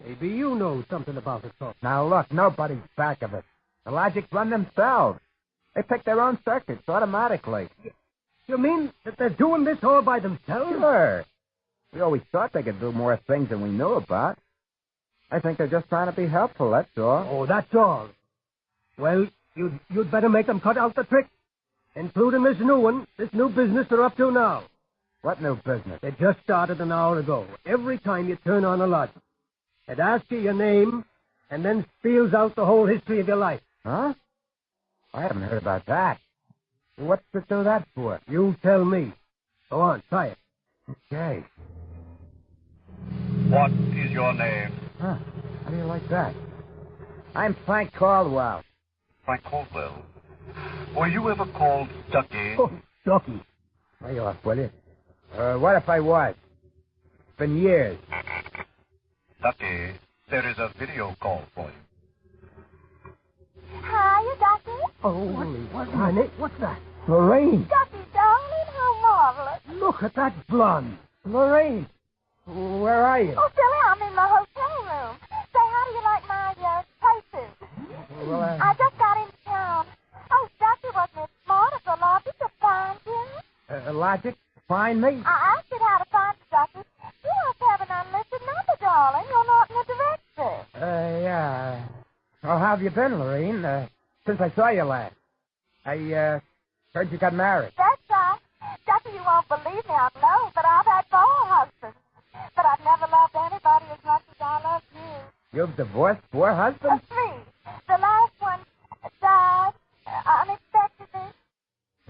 Maybe you know something about it, so. Now, look, nobody's back of it. The Logics run themselves. They pick their own circuits automatically. You mean that they're doing this all by themselves? Sure. We always thought they could do more things than we knew about. I think they're just trying to be helpful, that's all. Oh, that's all. Well, you'd better make them cut out the trick, including this new one, this new business they're up to now. What new business? It just started an hour ago. Every time you turn on a Logic, it asks you your name and then spells out the whole history of your life. Huh? I haven't heard about that. What's to do that for? You tell me. Go on, try it. Okay. What is your name? Huh. How do you like that? I'm Frank Caldwell. Frank Caldwell. Were you ever called Ducky? Oh, Ducky. Lay off, will you? What if I was? It's been years. Ducky, there is a video call for you. Hi, Ducky. Oh, honey, what's that? Lorraine! Ducky, darling, how marvelous. Look at that blonde. Lorraine! Where are you? Oh, Billy, I'm in my hotel room. Say, how do you like my places? Well, I just got into town. Oh, Ducky, wasn't it smart of the Logic to find you? Logic? Find me? I asked it how to find you, Ducky. You must have an unlisted number, darling. You're not in the directory. Yeah. Oh, how have you been, Lorraine? Since I saw you last. I, heard you got married. That's right. Ducky, you won't believe me, I know, but I've had 4 husbands. But I've never loved anybody as much as I love you. You've divorced 4 husbands? 3. The last one died unexpectedly.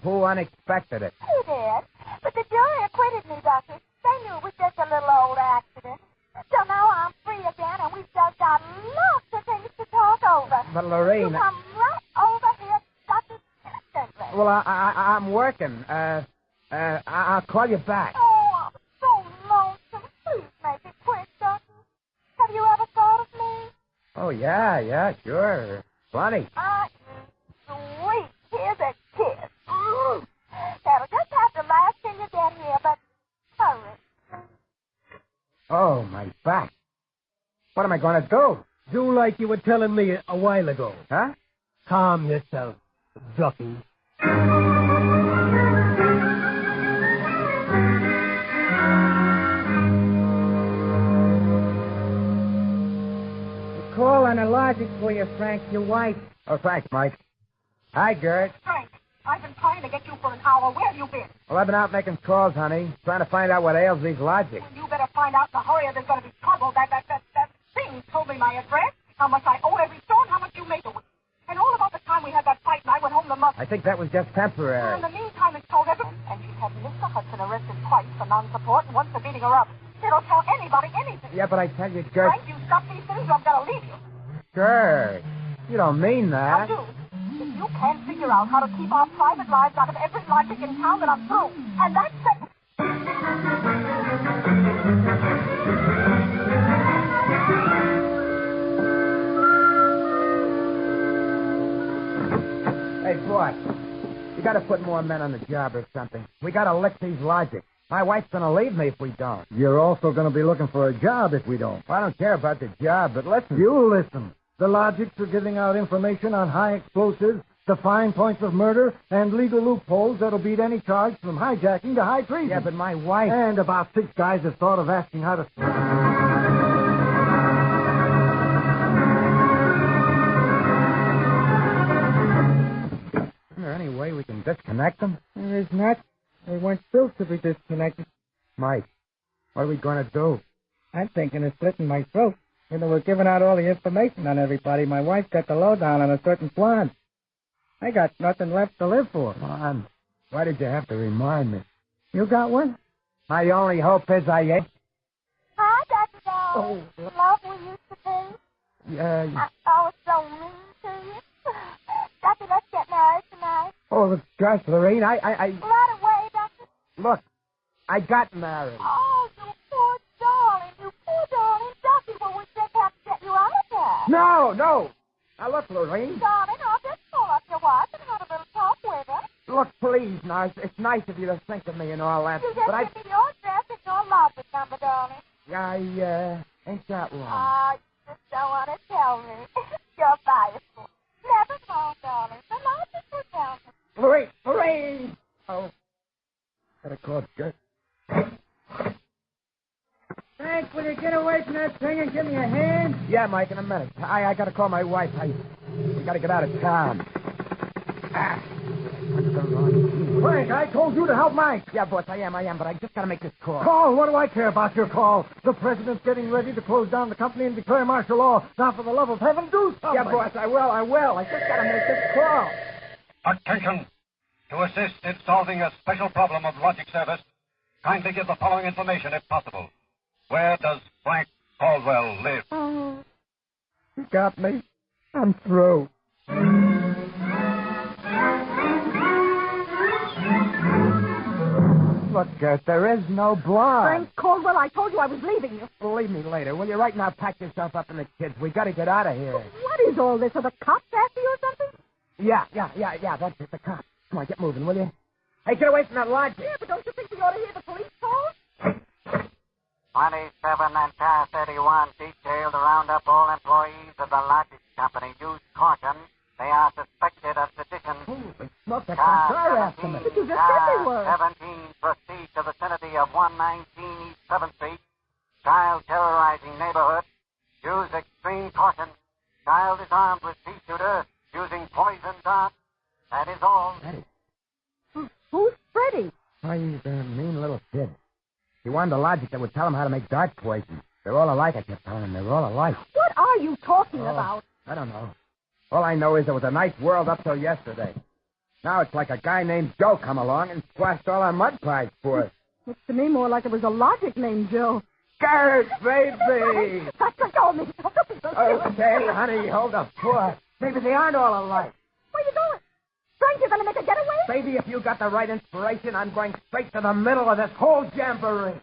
Who unexpected it? He did. But the jury acquitted me, Ducky. They knew it was just a little old accident. So now I'm free again, and we've just got lots of things to talk over. But, Lorraine... You come right over here, Ducky, instantly. Well, I'm working. I'll call you back. Oh, I'm so lonesome. Please make it quick, Ducky. Have you ever thought of me? Oh, yeah, sure. Funny. Sweet. Here's a kiss. That'll just have to last till you get here, but hurry. Oh, my back. What am I going to do? Do like you were telling me a while ago. Huh? Calm yourself, Ducky. Call on a Logic for you, Frank, your wife. Oh, thanks, Mike. Hi, Gert. Frank, I've been trying to get you for an hour. Where have you been? Well, I've been out making calls, honey, trying to find out what ails these Logics. Well, you better find out in a hurry or there's going to be trouble. That thing told me my address, how much I owe every store, and how much you make a week. And all about the time we had that fight and I went home to mother. I think that was just temporary. In the meantime, it's told everyone. And she's had Mr. Hudson arrested twice for non-support and once for beating her up. It'll tell anybody anything. Yeah, but I tell you, Gert... Frank, you stop these things or I'm going to leave you. Gert, you don't mean I that. do. If you can't figure out how to keep our private lives out of every Logic in town, then I'm through. And that's it. Hey, boss, you got to put more men on the job or something. We got to lick these Logics. My wife's going to leave me if we don't. You're also going to be looking for a job if we don't. Well, I don't care about the job, but listen. You listen. The Logics are giving out information on high explosives, the fine points of murder, and legal loopholes that'll beat any charge from hijacking to high treason. Yeah, but my wife... And about 6 guys have thought of asking how to... Isn't there any way we can disconnect them? There is not. They weren't built to be disconnected. Mike, what are we going to do? I'm thinking of slitting my throat. You know, we're giving out all the information on everybody. My wife got the lowdown on a certain blonde. I got nothing left to live for. Come on. Why did you have to remind me? You got one? My only hope is I ain't. Hi, Dr. Dog. Love we used to be. Yeah. I was so mean to you. Doctor, let's get married tonight. Oh, gosh, Lorraine, I... Right away, Doctor. Look, I got married. Oh, you poor darling. Doctor, well, we just have to get you out of there. No. Now, look, Lorraine. Darling, I'll just call up your wife and have a little talk with her. Look, please, now, it's nice of you to think of me and all that, You just but give me your address and your Logic number, darling. Ain't that long? Oh, you just don't want to tell me. You're biased. Never mind, darling. The logic will tell me. Hooray! Oh. Gotta call Jerk. Frank, will you get away from that thing and give me a hand? Yeah, Mike, in a minute. I gotta call my wife. We gotta get out of town. Frank, I told you to help Mike. Yeah, boss, I am, but I just gotta make this call. Call? What do I care about your call? The president's getting ready to close down the company and declare martial law. Now, for the love of heaven, do something. Yeah, boss, I will. I just gotta make this call. Attention! To assist in solving a special problem of logic service, kindly give the following information if possible. Where does Frank Caldwell live? Oh, you got me. I'm through. Look, Gert, there is no blood. Frank Caldwell, I told you I was leaving you. Believe me later. Will you right now pack yourself up and the kids? We gotta get out of here. What is all this? Are the cops after you or something? Yeah. That's it, the cops. Come on, get moving, will you? Hey, get away from that lodge. Yeah, but don't you think we ought to hear the police call? 27 and Car 31 detailed to round up all employees of the Logic Company. Use caution. They are suspected of sedition. Holy smoke, that's Car my car after me. 17, But you just said they were. Car 17 proceed to vicinity of 119 East 7th Street. Child terrorizing neighborhood. Use extreme caution. Child is armed with pea shooter using poison dart. That is all. Who's Freddie? Oh, he's a mean little kid. He wanted a logic that would tell him how to make dart poison. They're all alike, I kept telling him. They're all alike. What are you talking about? I don't know. All I know is it was a nice world up till yesterday. Now it's like a guy named Joe come along and squashed all our mud pies for us. Looks to me more like it was a logic named Joe. Gert, baby! That's what told me. Don't be so silly. Okay, honey, hold up. Poor. Maybe they aren't all alike. Where you going? Frank, you're going to make a getaway? Baby, if you got the right inspiration, I'm going straight to the middle of this whole jamboree.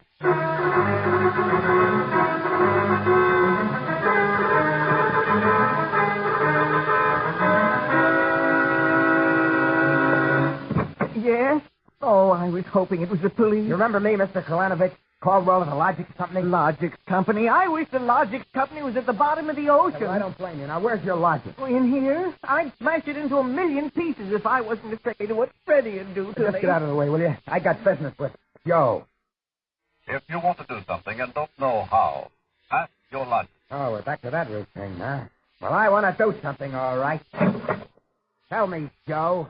Yes? Oh, I was hoping it was the police. You remember me, Mr. Kalanovich? Caldwell of the Logic Company? Logic Company? I wish the Logic Company was at the bottom of the ocean. Well, I don't blame you. Now, where's your logic? In here? I'd smash it into a million pieces if I wasn't afraid of what Freddie would do to Just me. get out of the way, will you? I got business with Joe. If you want to do something and don't know how, ask your logic. Oh, we're back to that routine, huh? Well, I want to do something, all right. Tell me, Joe,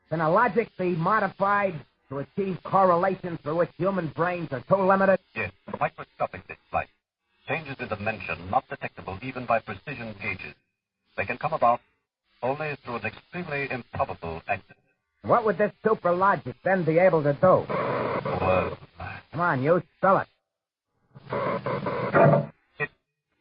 can a logic be modified to achieve correlation through which human brains are too limited? Yes, microscopically, like changes in dimension not detectable even by precision gauges. They can come about only through an extremely improbable accident. What would this super logic then be able to do? Well, Come on, you spell it. it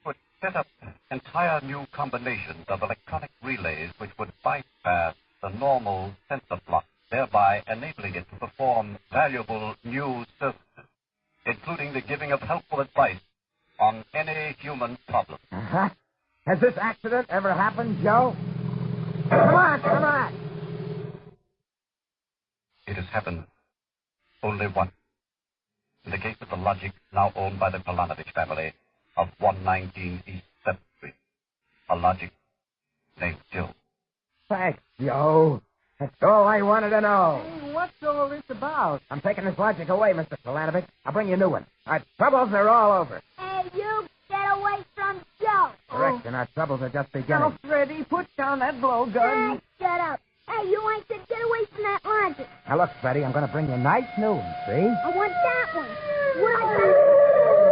would set up entire new combinations of electronic relays which would bypass the normal sensor block, thereby enabling it to perform valuable new services, including the giving of helpful advice on any human problem. Uh-huh. Has this accident ever happened, Joe? Come on. It has happened only once. In the case of the Logic now owned by the Kalanovich family of 119 East 7th Street, a Logic named Joe. Thanks, Joe. That's all I wanted to know. Hey, what's all this about? I'm taking this logic away, Mr. Kalanovich. I'll bring you a new one. Our troubles are all over. Hey, you, get away from Joe. Correction, our troubles are just beginning. Now, Freddie, put down that blowgun. Hey, shut up. Hey, you ain't to get away from that logic. Now, look, Freddie, I'm going to bring you nice news, see? I want that one. What I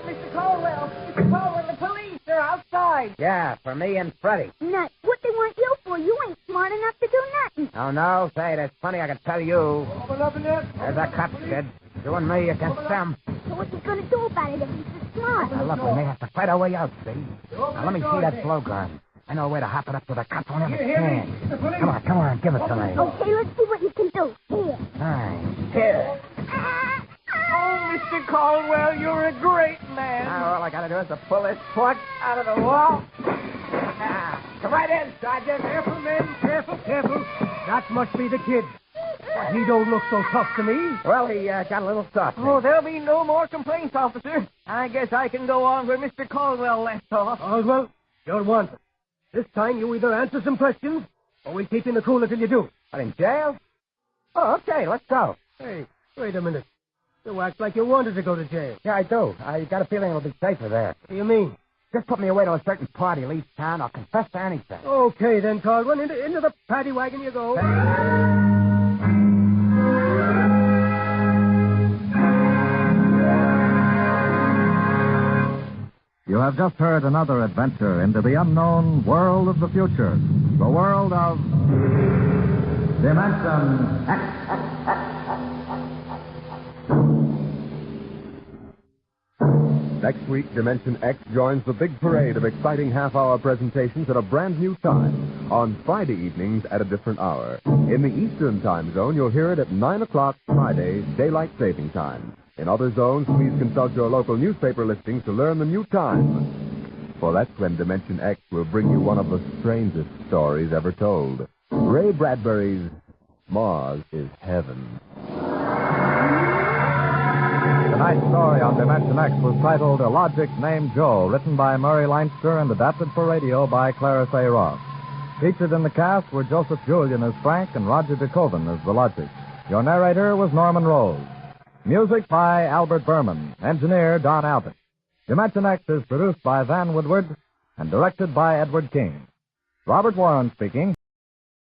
Mr. Caldwell, the police, they're outside. Yeah, for me and Freddie. got? Nuts. What they want you for? You ain't smart enough to do nothing. Oh, no? Say, that's funny, I can tell you. Open up in there. There's a cop, kid. You and me against them. So what's he going to do about it if he's so smart? Now, look, we may have to fight our way out, see? Now, let me see that blowgun. I know a way to hop it up so the cops won't ever stand. Come on, give it to me. Okay, let's see what you can do. Here. Fine. Here. Oh, Mr. Caldwell, you're a great man. Now, all I got to do is to pull this foot out of the wall. Now, come right in, Sergeant. Careful, men. Careful. That must be the kid. He don't look so tough to me. Well, he got a little soft. Oh, there'll be no more complaints, officer. I guess I can go on where Mr. Caldwell left off. Oswald, you're wanted. This time you either answer some questions, or we'll keep you in the cooler till you do. What, in jail? Oh, okay, let's go. Hey, wait a minute. You act like you wanted to go to jail. Yeah, I do. I got a feeling it'll be safer there. What do you mean? Just put me away till a certain party leaves town. I'll confess to anything. Okay, then, Caldwell. Into the paddy wagon you go. You have just heard another adventure into the unknown world of the future. The world of Dimension X. Next week, Dimension X joins the big parade of exciting half-hour presentations at a brand new time on Friday evenings at a different hour. In the Eastern Time Zone, you'll hear it at 9 o'clock Friday, Daylight Saving Time. In other zones, please consult your local newspaper listings to learn the new time. For that's when Dimension X will bring you one of the strangest stories ever told. Ray Bradbury's Mars is Heaven. Tonight's story on Dimension X was titled A Logic Named Joe, written by Murray Leinster and adapted for radio by Clarence A. Ross. Featured in the cast were Joseph Julian as Frank and Roger DeKoven as the Logic. Your narrator was Norman Rose. Music by Albert Berman. Engineer Don Albert. Dimension X is produced by Van Woodward and directed by Edward King. Robert Warren speaking.